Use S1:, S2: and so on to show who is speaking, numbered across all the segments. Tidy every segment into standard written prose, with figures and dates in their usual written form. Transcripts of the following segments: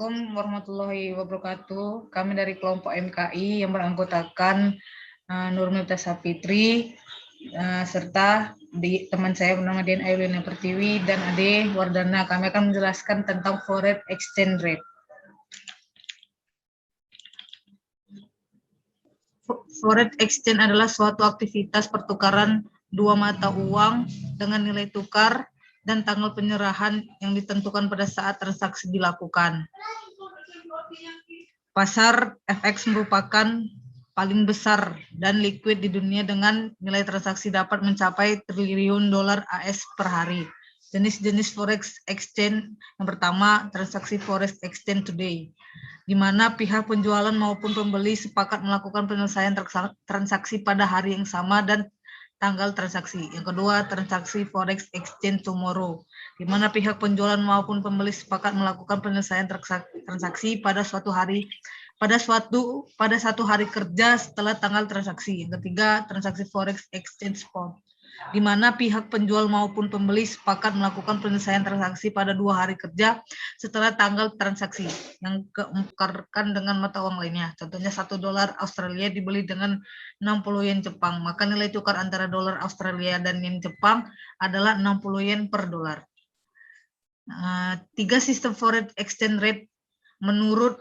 S1: Assalamualaikum warahmatullahi wabarakatuh. Kami dari kelompok MKI yang beranggotakan Nurmita Sapitri serta teman saya bernama Dian Ayulina Pertiwi dan Ade Wardana. Kami akan menjelaskan tentang foreign exchange rate. Foreign exchange adalah suatu aktivitas pertukaran dua mata uang dengan nilai tukar dan tanggal penyerahan yang ditentukan pada saat transaksi dilakukan. Pasar FX merupakan paling besar dan liquid di dunia dengan nilai transaksi dapat mencapai triliun dolar AS per hari. Jenis-jenis forex exchange yang pertama, transaksi forex exchange today, di mana pihak penjualan maupun pembeli sepakat melakukan penyelesaian transaksi pada hari yang sama dan tanggal transaksi. Yang kedua, transaksi forex exchange tomorrow, di mana pihak penjualan maupun pembeli sepakat melakukan penyelesaian transaksi pada satu hari kerja setelah tanggal transaksi. Yang ketiga, transaksi forex exchange spot, di mana pihak penjual maupun pembeli sepakat melakukan penyelesaian transaksi pada 2 hari kerja setelah tanggal transaksi yang keemparkan dengan mata uang lainnya. Contohnya $1 Australia dibeli dengan 60 yen Jepang, maka nilai tukar antara dolar Australia dan yen Jepang adalah 60 yen per dolar. 3 sistem forex exchange rate menurut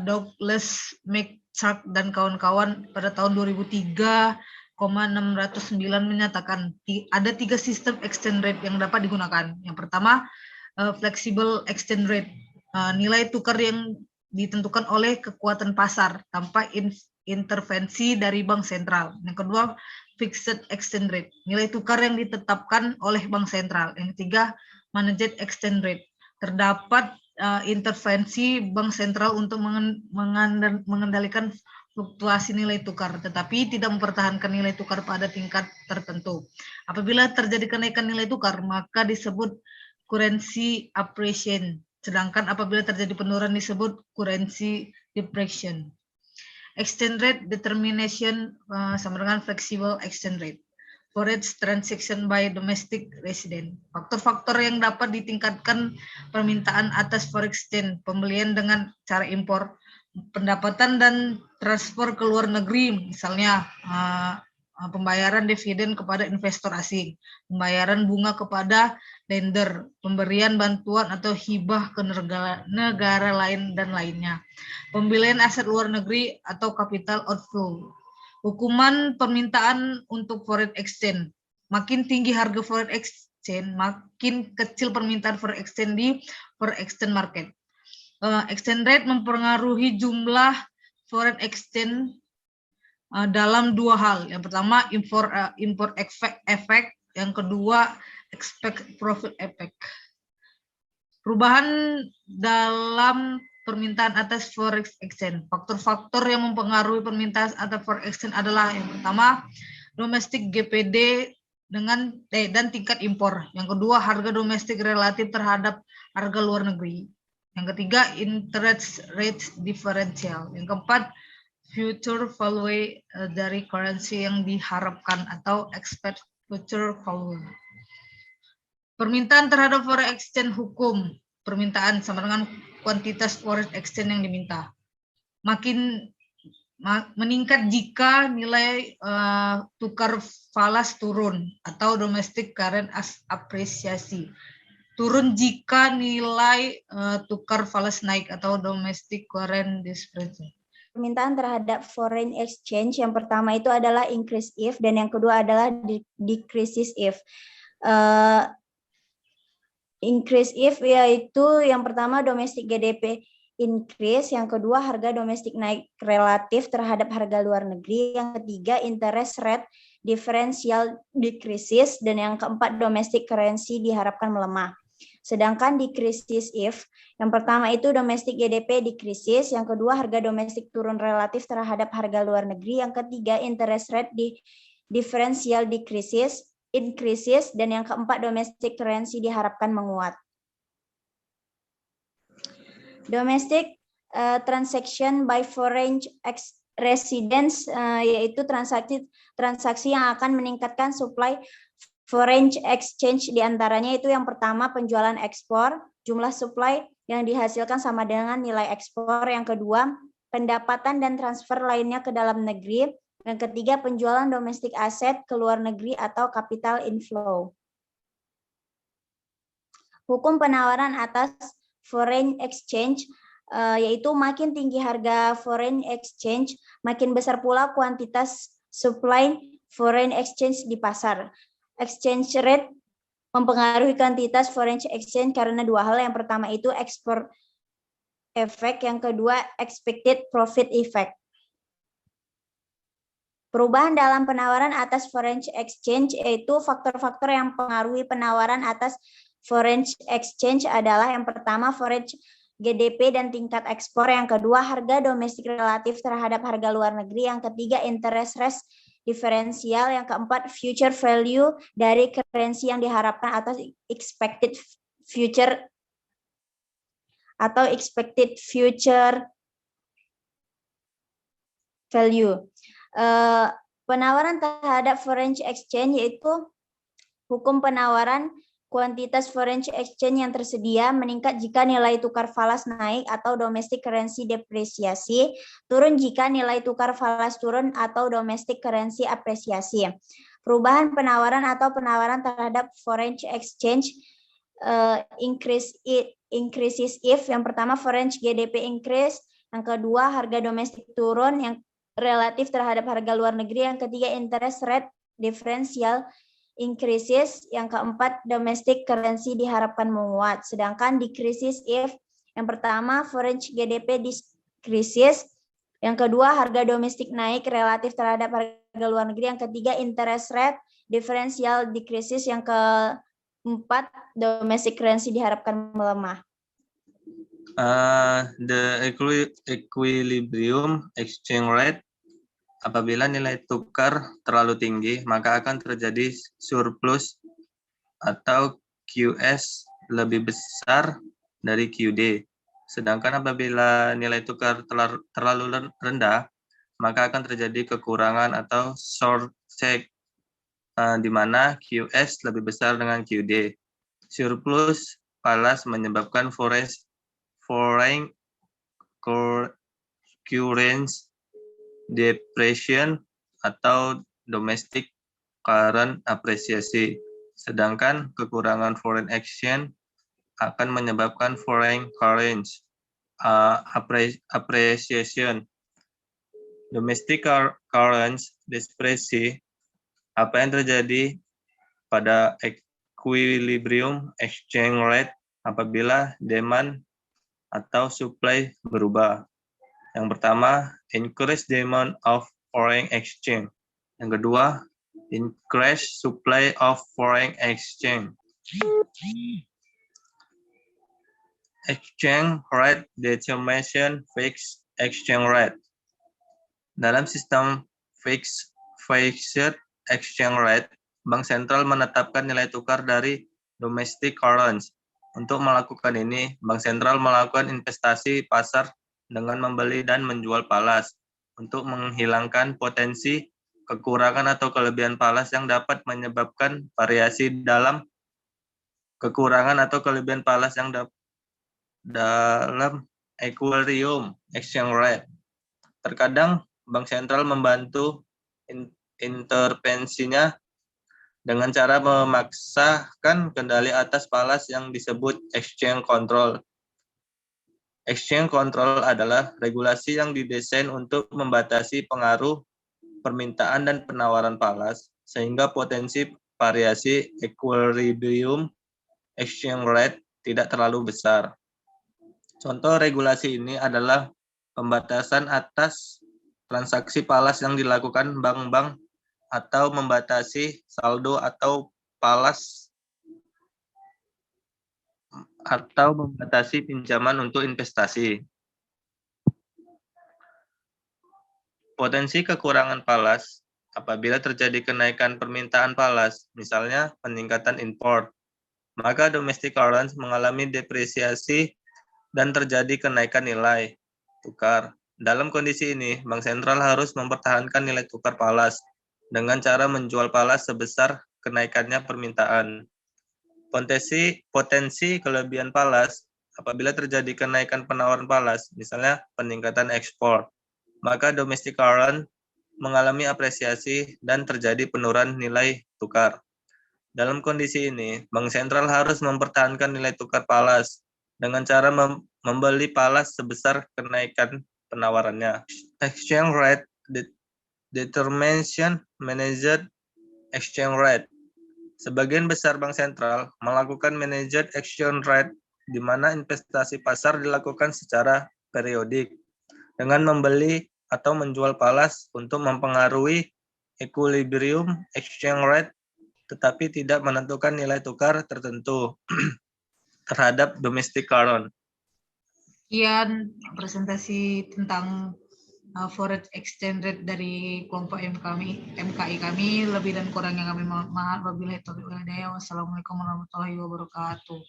S1: Douglas McChark dan kawan-kawan pada tahun 2003,609 menyatakan ada 3 sistem exchange rate yang dapat digunakan. Yang pertama, flexible exchange rate, nilai tukar yang ditentukan oleh kekuatan pasar tanpa intervensi dari bank sentral. Yang kedua, fixed exchange rate, nilai tukar yang ditetapkan oleh bank sentral. Yang ketiga, managed exchange rate, terdapat intervensi bank sentral untuk mengendalikan fluktuasi nilai tukar, tetapi tidak mempertahankan nilai tukar pada tingkat tertentu. Apabila terjadi kenaikan nilai tukar, maka disebut currency appreciation, sedangkan apabila terjadi penurunan disebut currency depreciation. Exchange rate determination sama dengan flexible exchange rate. Forex transaction by domestic resident. Faktor-faktor yang dapat ditingkatkan permintaan atas forex exchange, pembelian dengan cara impor, pendapatan dan transfer ke luar negeri, misalnya pembayaran dividen kepada investor asing, pembayaran bunga kepada lender, pemberian bantuan atau hibah ke negara lain dan lainnya, pembelian aset luar negeri atau capital outflow. Hukuman permintaan untuk foreign exchange. Makin tinggi harga foreign exchange, makin kecil permintaan foreign exchange di foreign exchange market. Exchange rate mempengaruhi jumlah foreign exchange dalam 2 hal. Yang pertama, import effect, yang kedua, expect profit effect. Perubahan dalam permintaan atas forex exchange. Faktor-faktor yang mempengaruhi permintaan atas forex exchange adalah yang pertama, domestik GPD dan tingkat impor. Yang kedua, harga domestik relatif terhadap harga luar negeri. Yang ketiga, interest rate differential. Yang keempat, future value dari currency yang diharapkan atau expect future value. Permintaan terhadap forex exchange hukum. Permintaan sama dengan kuantitas forex exchange yang diminta. Makin meningkat jika nilai tukar falas turun atau domestic current apresiasi. Turun jika nilai tukar falas naik atau domestic current depreciation.
S2: Permintaan terhadap foreign exchange yang pertama itu adalah increase if dan yang kedua adalah decrease if. Increase if yaitu yang pertama domestic GDP increase, yang kedua harga domestik naik relatif terhadap harga luar negeri, yang ketiga interest rate differential decreases, dan yang keempat domestic currency diharapkan melemah. Sedangkan decreases if, yang pertama itu domestic GDP decreases, yang kedua harga domestik turun relatif terhadap harga luar negeri, yang ketiga interest rate differential decreases, increases, dan yang keempat domestic currency diharapkan menguat. Domestic transaction by foreign residents yaitu transaksi yang akan meningkatkan supply foreign exchange, diantaranya itu yang pertama penjualan ekspor, jumlah supply yang dihasilkan sama dengan nilai ekspor. Yang kedua, pendapatan dan transfer lainnya ke dalam negeri. Yang ketiga, penjualan domestik aset ke luar negeri atau capital inflow. Hukum penawaran atas foreign exchange, yaitu makin tinggi harga foreign exchange, makin besar pula kuantitas supply foreign exchange di pasar. Exchange rate mempengaruhi kuantitas foreign exchange karena dua hal. Yang pertama itu export effect, yang kedua expected profit effect. Perubahan dalam penawaran atas foreign exchange, yaitu faktor-faktor yang mempengaruhi penawaran atas foreign exchange adalah yang pertama foreign GDP dan tingkat ekspor, yang kedua harga domestik relatif terhadap harga luar negeri, yang ketiga interest rate diferensial, yang keempat future value dari currency yang diharapkan atau expected future value. Penawaran terhadap foreign exchange, yaitu hukum penawaran kuantitas foreign exchange yang tersedia meningkat jika nilai tukar falas naik atau domestic currency depresiasi, turun jika nilai tukar falas turun atau domestic currency apresiasi. Perubahan penawaran atau penawaran terhadap foreign exchange increases if, yang pertama foreign GDP increase, yang kedua harga domestik turun yang relatif terhadap harga luar negeri, yang ketiga interest rate differential increases, yang keempat domestic currency diharapkan menguat. Sedangkan decreases if, yang pertama foreign GDP decreases, yang kedua harga domestik naik relatif terhadap harga luar negeri, yang ketiga interest rate differential decreases, yang keempat domestic currency diharapkan melemah.
S3: The equilibrium exchange rate, apabila nilai tukar terlalu tinggi, maka akan terjadi surplus atau QS lebih besar dari QD. Sedangkan apabila nilai tukar terlalu rendah, maka akan terjadi kekurangan atau shortage, di mana QS lebih besar dengan QD. Surplus falas menyebabkan foreign currency depreciation atau domestic current appreciation. Sedangkan kekurangan foreign exchange akan menyebabkan foreign currency appreciation. Domestic currency depreciation, apa yang terjadi pada equilibrium exchange rate apabila demand atau supply berubah. Yang pertama, increase demand of foreign exchange. Yang kedua, increase supply of foreign exchange. Exchange rate determination fixed exchange rate. Dalam sistem fixed exchange rate, Bank Sentral menetapkan nilai tukar dari domestic currency. Untuk melakukan ini, Bank Sentral melakukan investasi pasar dengan membeli dan menjual falas untuk menghilangkan potensi kekurangan atau kelebihan falas yang dapat menyebabkan variasi dalam kekurangan atau kelebihan falas yang dalam equilibrium exchange rate. Terkadang Bank Sentral membantu intervensinya dengan cara memaksakan kendali atas falas yang disebut exchange control. Exchange control adalah regulasi yang didesain untuk membatasi pengaruh permintaan dan penawaran falas, sehingga potensi variasi equilibrium exchange rate tidak terlalu besar. Contoh regulasi ini adalah pembatasan atas transaksi falas yang dilakukan bank-bank atau membatasi saldo atau falas atau membatasi pinjaman untuk investasi. Potensi kekurangan falas apabila terjadi kenaikan permintaan falas, misalnya peningkatan impor, maka domestic currency mengalami depresiasi dan terjadi kenaikan nilai tukar. Dalam kondisi ini, Bank Sentral harus mempertahankan nilai tukar falas dengan cara menjual falas sebesar kenaikannya permintaan. Potensi kelebihan falas apabila terjadi kenaikan penawaran falas, misalnya peningkatan ekspor, maka domestic current mengalami apresiasi dan terjadi penurunan nilai tukar. Dalam kondisi ini, Bank Sentral harus mempertahankan nilai tukar falas dengan cara membeli falas sebesar kenaikan penawarannya. Exchange rate determination managed exchange rate. Sebagian besar bank sentral melakukan managed exchange rate di mana investasi pasar dilakukan secara periodik dengan membeli atau menjual falas untuk mempengaruhi equilibrium exchange rate tetapi tidak menentukan nilai tukar tertentu terhadap domestic current.
S1: Sekian presentasi tentang forex exchange rate dari kelompok MKI kami. Lebih dan kurangnya kami mohon maaf. Wabillahi taufiq wal hidayah. Wassalamualaikum warahmatullahi wabarakatuh.